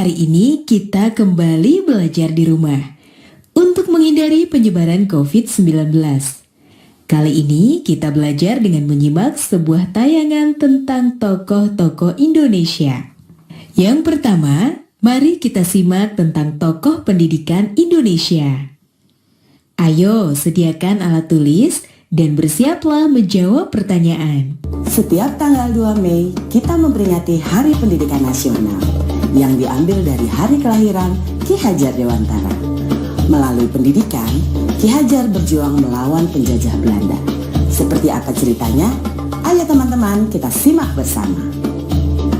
hari ini kita kembali belajar di rumah untuk menghindari penyebaran COVID-19. Kali ini kita belajar dengan menyimak sebuah tayangan tentang tokoh-tokoh Indonesia. Yang pertama, mari kita simak tentang tokoh pendidikan Indonesia. Ayo, sediakan alat tulis dan bersiaplah menjawab pertanyaan. Setiap tanggal 2 Mei, kita memperingati Hari Pendidikan Nasional yang diambil dari hari kelahiran Ki Hajar Dewantara. Melalui pendidikan, Ki Hajar berjuang melawan penjajah Belanda. Seperti apa ceritanya? Ayo teman-teman, kita simak bersama.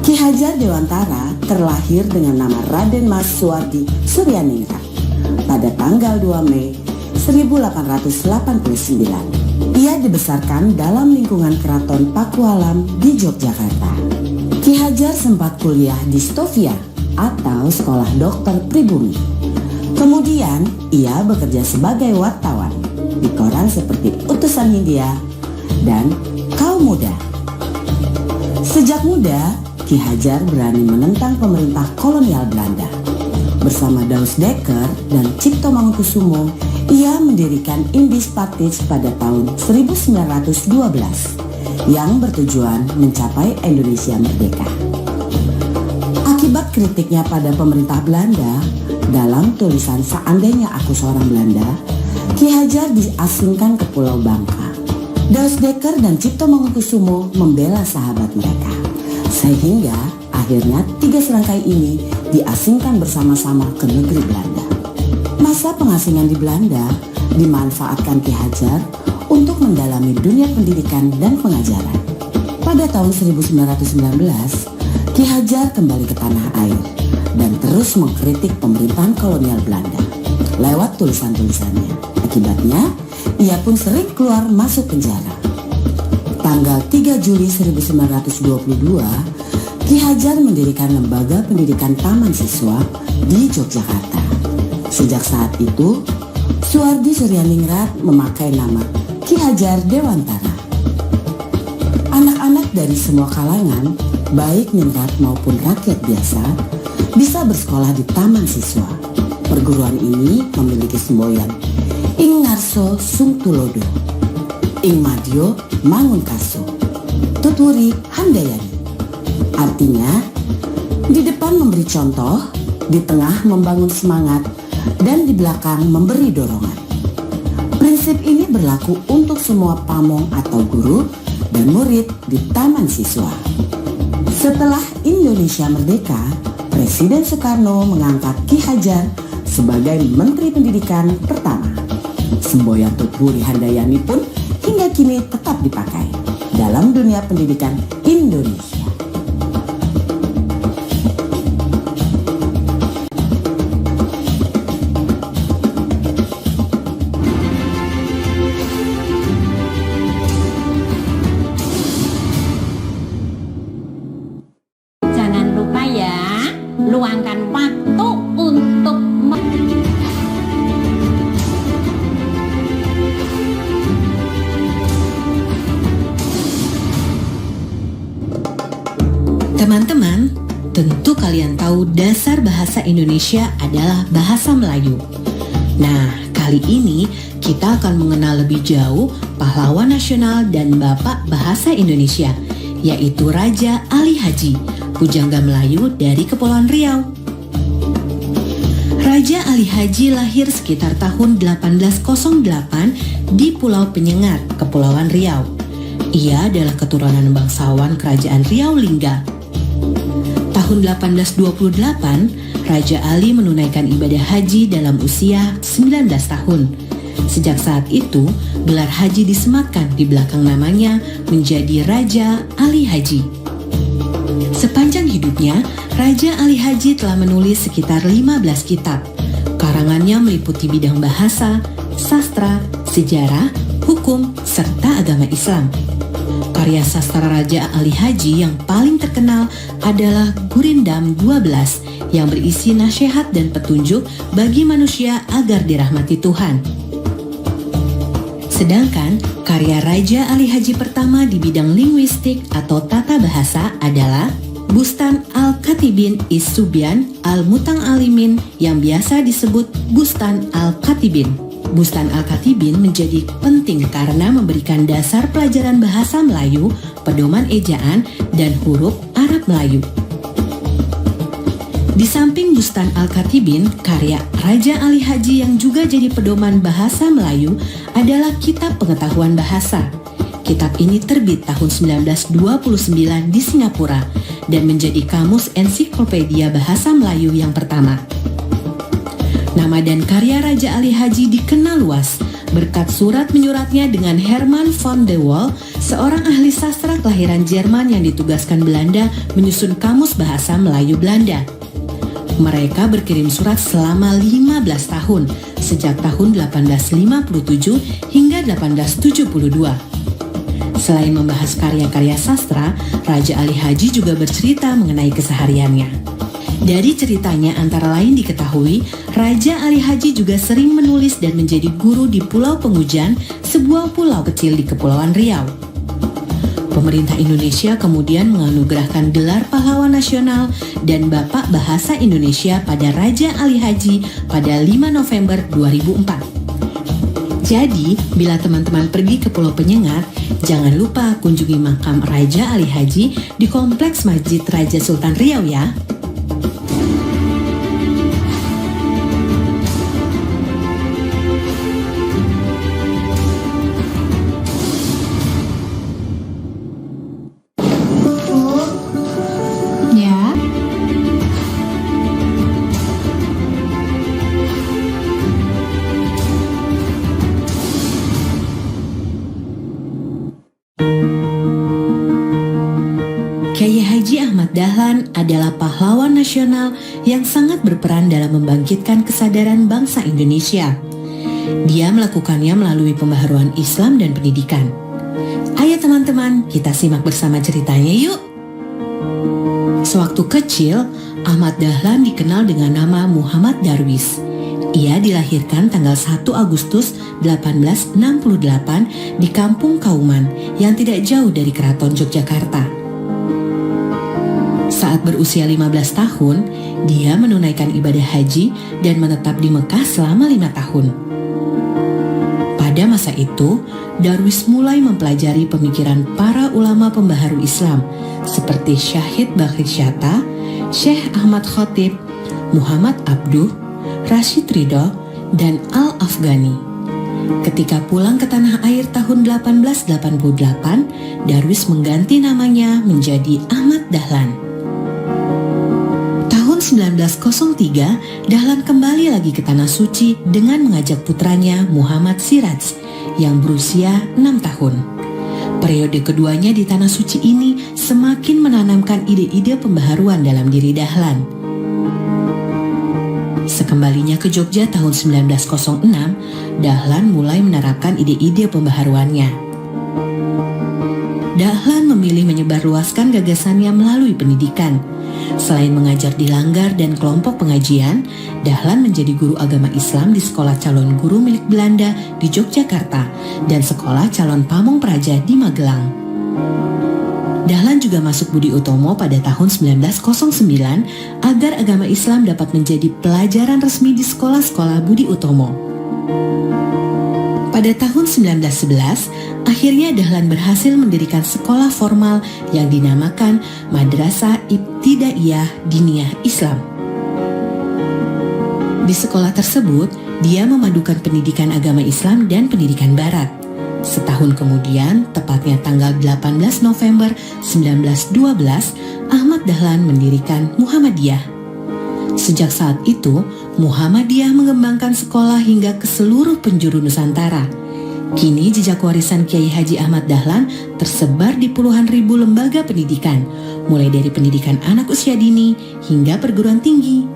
Ki Hajar Dewantara terlahir dengan nama Raden Mas Suwardi Suryaningrat pada tanggal 2 Mei 1889. Ia dibesarkan dalam lingkungan Keraton Pakualam di Yogyakarta. Ki Hajar sempat kuliah di Stovia atau Sekolah Dokter Pribumi. Kemudian ia bekerja sebagai wartawan di koran seperti Utusan Hindia dan Kaum Muda. Sejak muda, Ki Hajar berani menentang pemerintah kolonial Belanda. Bersama Daus Dekker dan Cipto Mangunkusumo, ia mendirikan Indis Partij pada tahun 1912 yang bertujuan mencapai Indonesia merdeka. Akibat kritiknya pada pemerintah Belanda, dalam tulisan Seandainya Aku Seorang Belanda, Ki Hajar diasingkan ke Pulau Bangka. Daus Dekker dan Cipto Mangunkusumo membela sahabat mereka, sehingga akhirnya 3 serangkai ini diasingkan bersama-sama ke negeri Belanda. Masa pengasingan di Belanda dimanfaatkan Ki Hajar untuk mendalami dunia pendidikan dan pengajaran. Pada tahun 1919, Ki Hajar kembali ke tanah air dan terus mengkritik pemerintahan kolonial Belanda lewat tulisan-tulisannya. Akibatnya, ia pun sering keluar masuk penjara. Tanggal 3 Juli 1922, Ki Hajar mendirikan lembaga pendidikan taman siswa di Yogyakarta. Sejak saat itu, Suwardi Suryaningrat memakai nama Ki Hajar Dewantara. Anak-anak dari semua kalangan, baik ningrat maupun rakyat biasa, bisa bersekolah di taman siswa. Perguruan ini memiliki semboyan Ing Ngarso Sung Tulodo, Ing Madyo Mangunkaso, Tutwuri Handayani. Artinya, di depan memberi contoh, di tengah membangun semangat, dan di belakang memberi dorongan. Prinsip ini berlaku untuk semua pamong atau guru dan murid di taman siswa. Setelah Indonesia merdeka, Presiden Soekarno mengangkat Ki Hajar sebagai Menteri Pendidikan pertama. Semboyan Tutwuri Handayani pun hingga kini tetap dipakai dalam dunia pendidikan Indonesia. Luangkan waktu untuk Teman-teman, tentu kalian tahu dasar bahasa Indonesia adalah bahasa Melayu. Nah, kali ini kita akan mengenal lebih jauh pahlawan nasional dan bapak bahasa Indonesia, yaitu Raja Ali Haji, pujangga Melayu dari Kepulauan Riau. Raja Ali Haji lahir sekitar tahun 1808 di Pulau Penyengat, Kepulauan Riau. Ia adalah keturunan bangsawan Kerajaan Riau Lingga. Tahun 1828, Raja Ali menunaikan ibadah haji dalam usia 19 tahun. Sejak saat itu, gelar haji disematkan di belakang namanya menjadi Raja Ali Haji. Sepanjang hidupnya, Raja Ali Haji telah menulis sekitar 15 kitab. Karangannya meliputi bidang bahasa, sastra, sejarah, hukum, serta agama Islam. Karya sastra Raja Ali Haji yang paling terkenal adalah Gurindam 12 yang berisi nasihat dan petunjuk bagi manusia agar dirahmati Tuhan. Sedangkan karya Raja Ali Haji pertama di bidang linguistik atau tata bahasa adalah Bustan Al-Katibin Is-Subyan Al-Muta'alimin yang biasa disebut Bustan Al-Katibin. Bustan Al-Katibin menjadi penting karena memberikan dasar pelajaran bahasa Melayu, pedoman ejaan, dan huruf Arab Melayu. Di samping Bustan Al-Katibin, karya Raja Ali Haji yang juga jadi pedoman bahasa Melayu adalah Kitab Pengetahuan Bahasa. Kitab ini terbit tahun 1929 di Singapura dan menjadi kamus ensiklopedia bahasa Melayu yang pertama. Nama dan karya Raja Ali Haji dikenal luas berkat surat menyuratnya dengan Herman van de Wall, seorang ahli sastra kelahiran Jerman yang ditugaskan Belanda menyusun kamus bahasa Melayu Belanda. Mereka berkirim surat selama 15 tahun, sejak tahun 1857 hingga 1872. Selain membahas karya-karya sastra, Raja Ali Haji juga bercerita mengenai kesehariannya. Dari ceritanya antara lain diketahui, Raja Ali Haji juga sering menulis dan menjadi guru di Pulau Pengujan, sebuah pulau kecil di Kepulauan Riau. Pemerintah Indonesia kemudian menganugerahkan gelar pahlawan nasional dan Bapak Bahasa Indonesia pada Raja Ali Haji pada 5 November 2004. Jadi, bila teman-teman pergi ke Pulau Penyengat, jangan lupa kunjungi makam Raja Ali Haji di Kompleks Masjid Raja Sultan Riau ya. Ya. Kiai Haji Ahmad Dahlan adalah pahlawan nasional yang sangat berperan dalam membangkitkan kesadaran bangsa Indonesia. Dia melakukannya melalui pembaharuan Islam dan pendidikan. Ayo teman-teman, kita simak bersama ceritanya yuk. Sewaktu kecil, Ahmad Dahlan dikenal dengan nama Muhammad Darwis. Ia dilahirkan tanggal 1 Agustus 1868 di Kampung Kauman yang tidak jauh dari Keraton Yogyakarta. Saat berusia 15 tahun, dia menunaikan ibadah haji dan menetap di Mekah selama 5 tahun. Pada masa itu, Darwis mulai mempelajari pemikiran para ulama pembaharu Islam seperti Syahid Bakri Syatta, Syekh Ahmad Khatib, Muhammad Abduh, Rashid Ridho, dan Al-Afghani. Ketika pulang ke tanah air tahun 1888, Darwis mengganti namanya menjadi Ahmad Dahlan. Tahun 1903, Dahlan kembali lagi ke Tanah Suci dengan mengajak putranya Muhammad Siraj yang berusia 6 tahun. Periode keduanya di Tanah Suci ini semakin menanamkan ide-ide pembaharuan dalam diri Dahlan. Sekembalinya ke Jogja tahun 1906, Dahlan mulai menerapkan ide-ide pembaharuannya. Dahlan memilih menyebarluaskan gagasannya melalui pendidikan. Selain mengajar di langgar dan kelompok pengajian, Dahlan menjadi guru agama Islam di Sekolah Calon Guru milik Belanda di Yogyakarta dan Sekolah Calon Pamong Praja di Magelang. Dahlan juga masuk Budi Utomo pada tahun 1909 agar agama Islam dapat menjadi pelajaran resmi di sekolah-sekolah Budi Utomo. Pada tahun 1911, akhirnya Dahlan berhasil mendirikan sekolah formal yang dinamakan Madrasah Ibtidaiyah Diniyah Islam. Di sekolah tersebut, dia memadukan pendidikan agama Islam dan pendidikan Barat. Setahun kemudian, tepatnya tanggal 18 November 1912, Ahmad Dahlan mendirikan Muhammadiyah. Sejak saat itu, Muhammadiyah mengembangkan sekolah hingga ke seluruh penjuru Nusantara. Kini jejak warisan Kiai Haji Ahmad Dahlan tersebar di puluhan ribu lembaga pendidikan, mulai dari pendidikan anak usia dini hingga perguruan tinggi.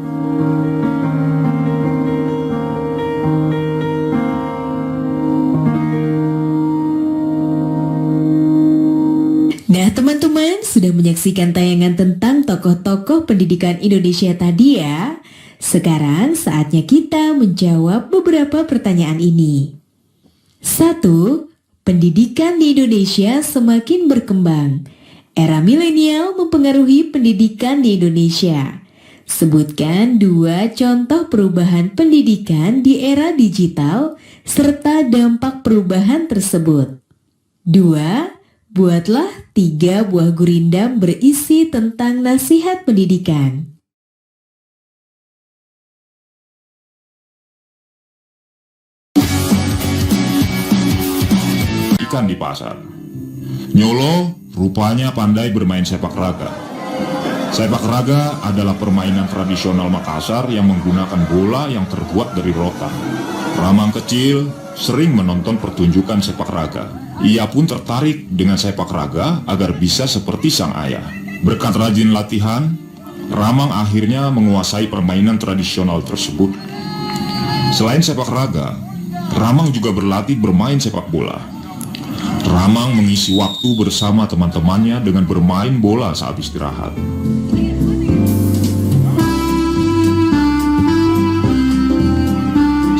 Nah teman-teman, sudah menyaksikan tayangan tentang tokoh-tokoh pendidikan Indonesia tadi ya. Sekarang saatnya kita menjawab beberapa pertanyaan ini. 1. Pendidikan di Indonesia semakin berkembang. Era milenial mempengaruhi pendidikan di Indonesia. Sebutkan 2 contoh perubahan pendidikan di era digital serta dampak perubahan tersebut. 2. Buatlah 3 buah gurindam berisi tentang nasihat pendidikan. Ikan di pasar. Nyolo rupanya pandai bermain sepak raga. Sepak raga adalah permainan tradisional Makassar yang menggunakan bola yang terbuat dari rotan. Ramang kecil sering menonton pertunjukan sepak raga. Ia pun tertarik dengan sepak raga agar bisa seperti sang ayah. Berkat rajin latihan, Ramang akhirnya menguasai permainan tradisional tersebut. Selain sepak raga, Ramang juga berlatih bermain sepak bola. Ramang mengisi waktu bersama teman-temannya dengan bermain bola saat istirahat.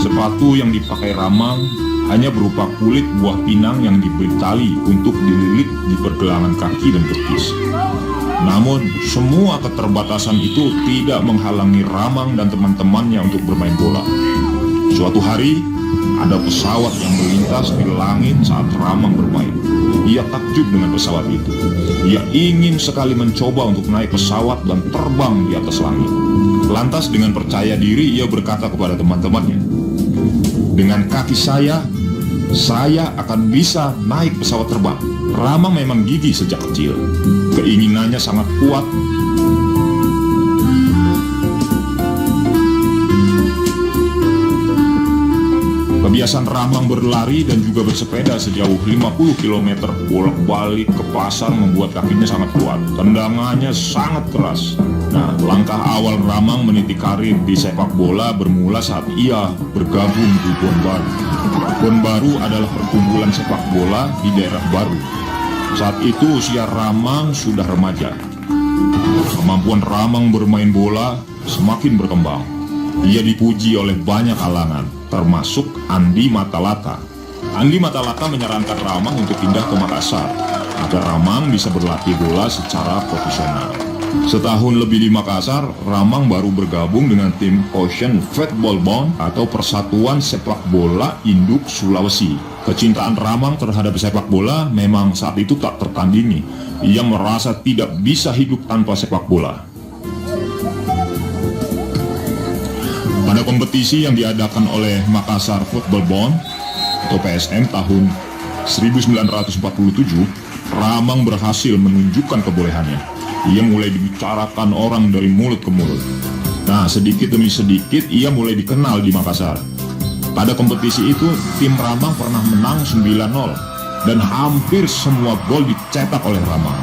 Sepatu yang dipakai Ramang hanya berupa kulit buah pinang yang diberi tali untuk dililit di pergelangan kaki dan betis. Namun, semua keterbatasan itu tidak menghalangi Ramang dan teman-temannya untuk bermain bola. Suatu hari, ada pesawat yang melintas di langit saat Ramang bermain. Ia takjub dengan pesawat itu. Ia ingin sekali mencoba untuk naik pesawat dan terbang di atas langit. Lantas dengan percaya diri ia berkata kepada teman-temannya, "Dengan kaki saya akan bisa naik pesawat terbang." Ramang memang gigih sejak kecil. Keinginannya sangat kuat. Kebiasaan Ramang berlari dan juga bersepeda sejauh 50 km bolak-balik ke pasar membuat kakinya sangat kuat. Tendangannya sangat keras. Nah, langkah awal Ramang meniti karir di sepak bola bermula saat ia bergabung di Bon Baru. Bon Baru adalah perkumpulan sepak bola di daerah baru. Saat itu usia Ramang sudah remaja. Kemampuan Ramang bermain bola semakin berkembang. Ia dipuji oleh banyak kalangan, termasuk Andi Matalata. Andi Matalata menyarankan Ramang untuk pindah ke Makassar agar Ramang bisa berlatih bola secara profesional. Setahun lebih di Makassar, Ramang baru bergabung dengan tim Ocean Football Bond atau Persatuan Sepak Bola Induk Sulawesi. Kecintaan Ramang terhadap sepak bola memang saat itu tak tertandingi. Ia merasa tidak bisa hidup tanpa sepak bola. Pada kompetisi yang diadakan oleh Makassar Football Bond atau PSM tahun 1947, Ramang berhasil menunjukkan kebolehannya. Ia mulai dibicarakan orang dari mulut ke mulut. Nah, sedikit demi sedikit ia mulai dikenal di Makassar. Pada kompetisi itu, tim Ramang pernah menang 9-0 dan hampir semua gol dicetak oleh Ramang.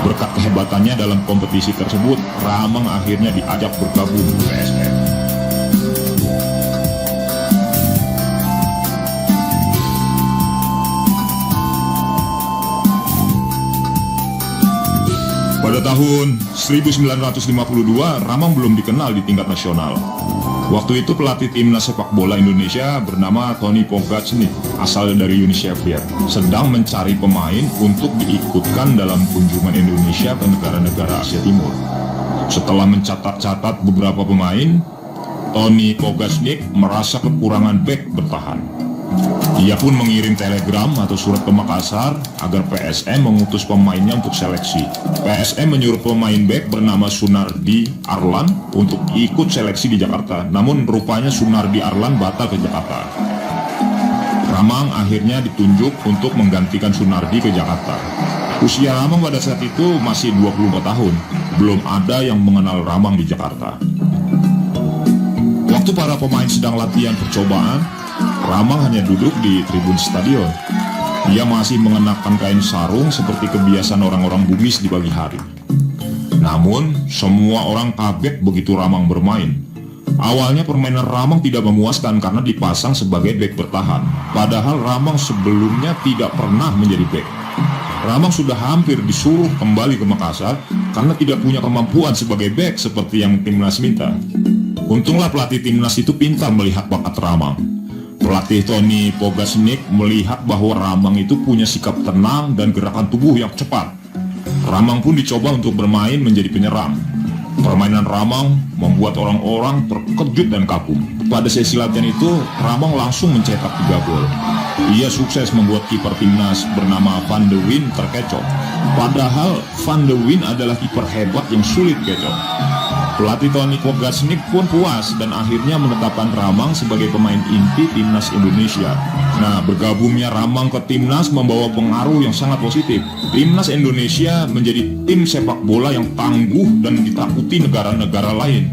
Berkat kehebatannya dalam kompetisi tersebut, Ramang akhirnya diajak bergabung di PSM. Pada tahun 1952, Ramang belum dikenal di tingkat nasional. Waktu itu pelatih timnas sepak bola Indonesia bernama Tony Pogacnik, asal dari Uni Soviet, sedang mencari pemain untuk diikutkan dalam kunjungan Indonesia ke negara-negara Asia Timur. Setelah mencatat-catat beberapa pemain, Tony Pogacnik merasa kekurangan bek bertahan. Ia pun mengirim telegram atau surat ke Makassar agar PSM mengutus pemainnya untuk seleksi. PSM menyuruh pemain bek bernama Sunardi Arlan untuk ikut seleksi di Jakarta. Namun rupanya Sunardi Arlan batal ke Jakarta. Ramang akhirnya ditunjuk untuk menggantikan Sunardi ke Jakarta. Usia Ramang pada saat itu masih 24 tahun. Belum ada yang mengenal Ramang di Jakarta. Waktu para pemain sedang latihan percobaan, Ramang hanya duduk di tribun stadion. Ia masih mengenakan kain sarung seperti kebiasaan orang-orang Bugis di pagi hari. Namun, semua orang kaget begitu Ramang bermain. Awalnya permainan Ramang tidak memuaskan karena dipasang sebagai bek bertahan. Padahal Ramang sebelumnya tidak pernah menjadi bek. Ramang sudah hampir disuruh kembali ke Makassar karena tidak punya kemampuan sebagai bek seperti yang timnas minta. Untunglah pelatih timnas itu pintar melihat bakat Ramang. Pelatih Tony Pogacnik melihat bahwa Ramang itu punya sikap tenang dan gerakan tubuh yang cepat. Ramang pun dicoba untuk bermain menjadi penyerang. Permainan Ramang membuat orang-orang terkejut dan kagum. Pada sesi latihan itu, Ramang langsung mencetak 3 gol. Ia sukses membuat kiper timnas bernama Van de Wijn terkecoh. Padahal Van de Wijn adalah kiper hebat yang sulit kecoh. Pelatih Tony Kogasnik pun puas dan akhirnya menetapkan Ramang sebagai pemain inti timnas Indonesia. Nah, bergabungnya Ramang ke timnas membawa pengaruh yang sangat positif. Timnas Indonesia menjadi tim sepak bola yang tangguh dan ditakuti negara-negara lain.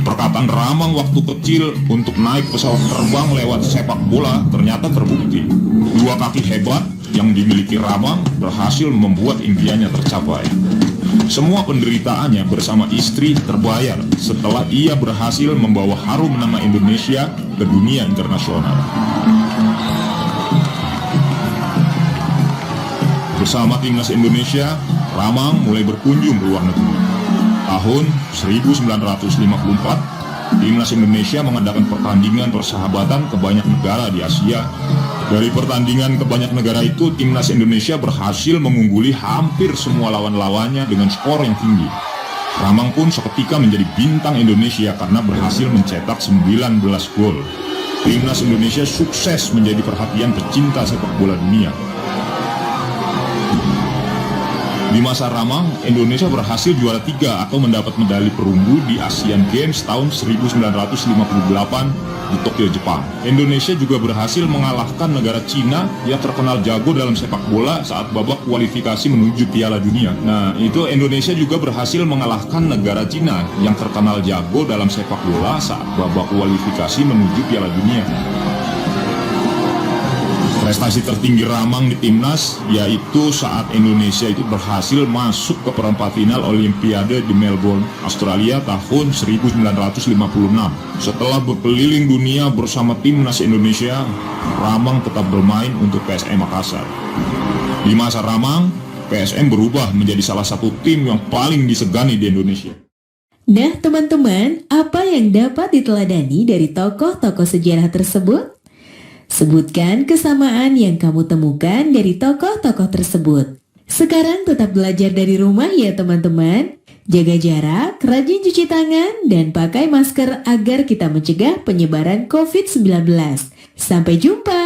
Perkataan Ramang waktu kecil untuk naik pesawat terbang lewat sepak bola ternyata terbukti. 2 kaki hebat yang dimiliki Ramang berhasil membuat impiannya tercapai. Semua penderitaannya bersama istri terbayar setelah ia berhasil membawa harum nama Indonesia ke dunia internasional. Bersama timnas Indonesia, Ramang mulai berkunjung ke luar negeri. Tahun 1954, timnas Indonesia mengadakan pertandingan persahabatan ke banyak negara di Asia. Dari pertandingan ke banyak negara itu, timnas Indonesia berhasil mengungguli hampir semua lawan-lawannya dengan skor yang tinggi. Ramang pun seketika menjadi bintang Indonesia karena berhasil mencetak 19 gol. Timnas Indonesia sukses menjadi perhatian pecinta sepak bola dunia. Di masa Ramang, Indonesia berhasil juara 3 atau mendapat medali perunggu di Asian Games tahun 1958 di Tokyo, Jepang. Indonesia juga berhasil mengalahkan negara Cina yang terkenal jago dalam sepak bola saat babak kualifikasi menuju Piala Dunia. Nah, itu Indonesia juga berhasil mengalahkan negara Cina yang terkenal jago dalam sepak bola saat babak kualifikasi menuju Piala Dunia. Prestasi tertinggi Ramang di timnas yaitu saat Indonesia itu berhasil masuk ke perempat final Olimpiade di Melbourne, Australia tahun 1956. Setelah berkeliling dunia bersama timnas Indonesia, Ramang tetap bermain untuk PSM Makassar. Di masa Ramang, PSM berubah menjadi salah satu tim yang paling disegani di Indonesia. Nah teman-teman, apa yang dapat diteladani dari tokoh-tokoh sejarah tersebut? Sebutkan kesamaan yang kamu temukan dari tokoh-tokoh tersebut. Sekarang tetap belajar dari rumah ya teman-teman. Jaga jarak, rajin cuci tangan, dan pakai masker agar kita mencegah penyebaran COVID-19. Sampai jumpa!